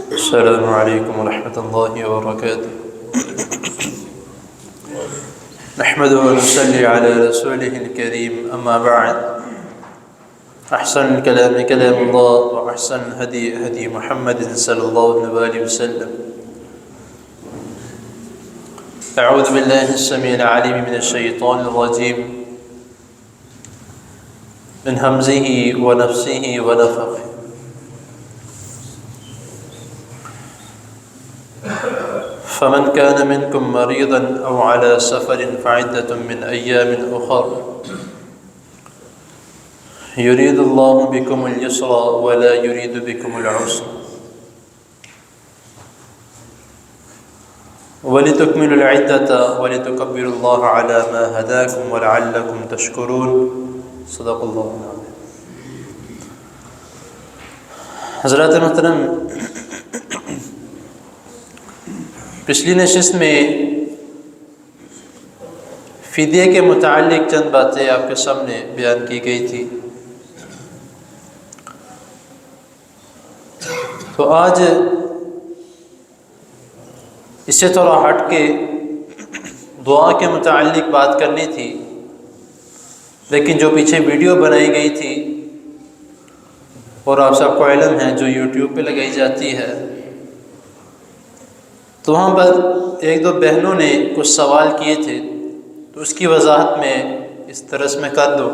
السلام عليكم ورحمة الله وبركاته. نحمده ونصلي على رسوله الكريم، أما بعد. أحسن الكلام كلام الله، وأحسن الهدي هدي محمد صلى الله عليه وسلم. أعوذ بالله السميع العليم من الشيطان الرجيم من همزه ونفسه ونفخه. فمن كان منكم مريضا أو على سفر فعدة من أيام أخر يريد الله بكم اليسر ولا يريد بكم العسر ولتكملوا العدة ولتكبروا الله على ما هداكم ولعلكم تشكرون. صدق اللہ العظیم. حضرات محترم، پچھلی نشست میں فدیے کے متعلق چند باتیں آپ کے سامنے بیان کی گئی تھی. تو آج اس سے تھوڑا ہٹ کے دعا کے متعلق بات کرنی تھی، لیکن جو پیچھے ویڈیو بنائی گئی تھی اور آپ سب کو علم ہے جو یوٹیوب پہ لگائی جاتی ہے، تو وہاں پر ایک دو بہنوں نے کچھ سوال کیے تھے، تو اس کی وضاحت میں اس طرح میں کر دو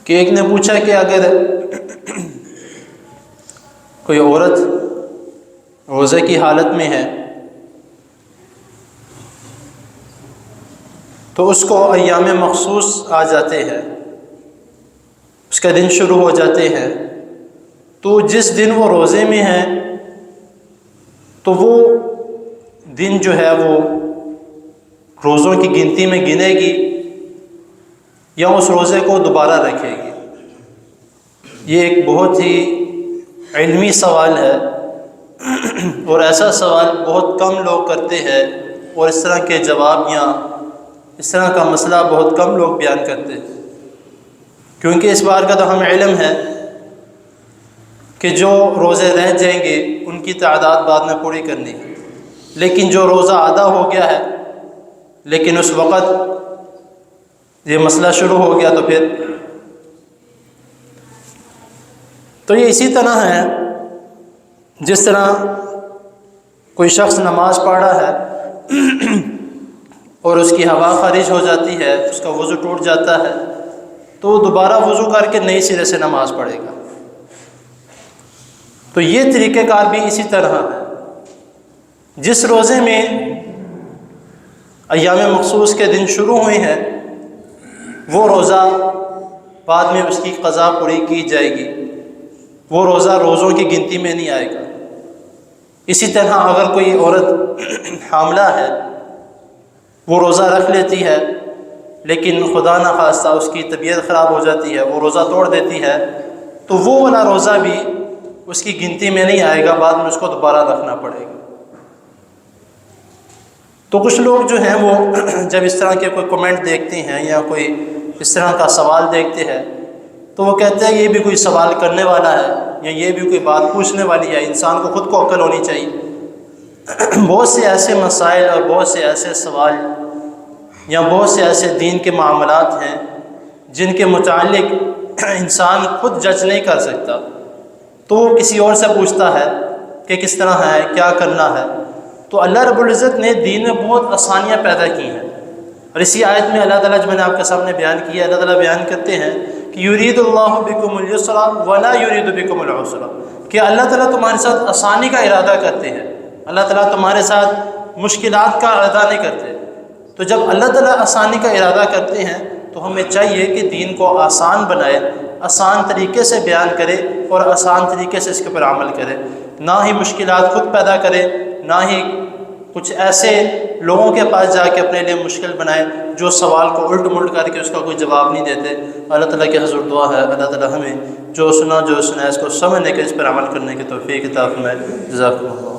کہ ایک نے پوچھا کہ اگر کوئی عورت روزے کی حالت میں ہے تو اس کو ایام مخصوص آ جاتے ہیں، اس کا دن شروع ہو جاتے ہیں، تو جس دن وہ روزے میں ہے تو وہ دن جو ہے وہ روزوں کی گنتی میں گنے گی یا اس روزے کو دوبارہ رکھے گی؟ یہ ایک بہت ہی علمی سوال ہے اور ایسا سوال بہت کم لوگ کرتے ہیں، اور اس طرح کے جواب یا اس طرح کا مسئلہ بہت کم لوگ بیان کرتے ہیں، کیونکہ اس بار کا تو ہمیں علم ہے کہ جو روزے رہ جائیں گے ان کی تعداد بعد میں پوری کرنی ہے، لیکن جو روزہ آدھا ہو گیا ہے لیکن اس وقت یہ مسئلہ شروع ہو گیا تو یہ اسی طرح ہے جس طرح کوئی شخص نماز پڑھا ہے اور اس کی ہوا خارج ہو جاتی ہے، اس کا وضو ٹوٹ جاتا ہے، تو وہ دوبارہ وضو کر کے نئی سرے سے نماز پڑھے گا. تو یہ طریقہ کار بھی اسی طرح ہے. جس روزے میں ایام مخصوص کے دن شروع ہوئے ہیں وہ روزہ بعد میں اس کی قضا پوری کی جائے گی، وہ روزہ روزوں کی گنتی میں نہیں آئے گا. اسی طرح اگر کوئی عورت حاملہ ہے، وہ روزہ رکھ لیتی ہے لیکن خدا نخواستہ اس کی طبیعت خراب ہو جاتی ہے، وہ روزہ توڑ دیتی ہے، تو وہ والا روزہ بھی اس کی گنتی میں نہیں آئے گا، بعد میں اس کو دوبارہ رکھنا پڑے گا. تو کچھ لوگ جو ہیں وہ جب اس طرح کے کوئی کمنٹ دیکھتے ہیں یا کوئی اس طرح کا سوال دیکھتے ہیں تو وہ کہتے ہیں یہ بھی کوئی سوال کرنے والا ہے یا یہ بھی کوئی بات پوچھنے والی ہے، انسان کو خود کو عقل ہونی چاہیے. بہت سے ایسے مسائل اور بہت سے ایسے سوال یا بہت سے ایسے دین کے معاملات ہیں جن کے متعلق انسان خود جج نہیں کر سکتا، تو وہ کسی اور سے پوچھتا ہے کہ کس طرح ہے، کیا کرنا ہے. تو اللہ رب العزت نے دین میں بہت آسانیاں پیدا کی ہیں، اور اسی آیت میں اللہ تعالیٰ جو میں نے آپ کے سامنے بیان کیا، اللہ تعالیٰ بیان کرتے ہیں کہ یرید اللہ بکم اليسر ولا یرید بکم العسر، کہ اللہ تعالیٰ تمہارے ساتھ آسانی کا ارادہ کرتے ہیں، اللہ تعالیٰ تمہارے ساتھ مشکلات کا ارادہ نہیں کرتے. تو جب اللہ تعالیٰ آسانی کا ارادہ کرتے ہیں تو ہمیں چاہیے کہ دین کو آسان بنائے، آسان طریقے سے بیان کرے اور آسان طریقے سے اس کے اوپر عمل کرے، نہ ہی مشکلات خود پیدا کرے، نہ ہی کچھ ایسے لوگوں کے پاس جا کے اپنے لیے مشکل بنائے جو سوال کو الٹ ملٹ کر کے اس کا کوئی جواب نہیں دیتے. اللہ تعالیٰ کے حضور دعا ہے اللہ تعالیٰ ہمیں جو سنا اس کو سمجھنے کے، اس پر عمل کرنے کی توفیق عطا فرمائے. جزاکم اللہ.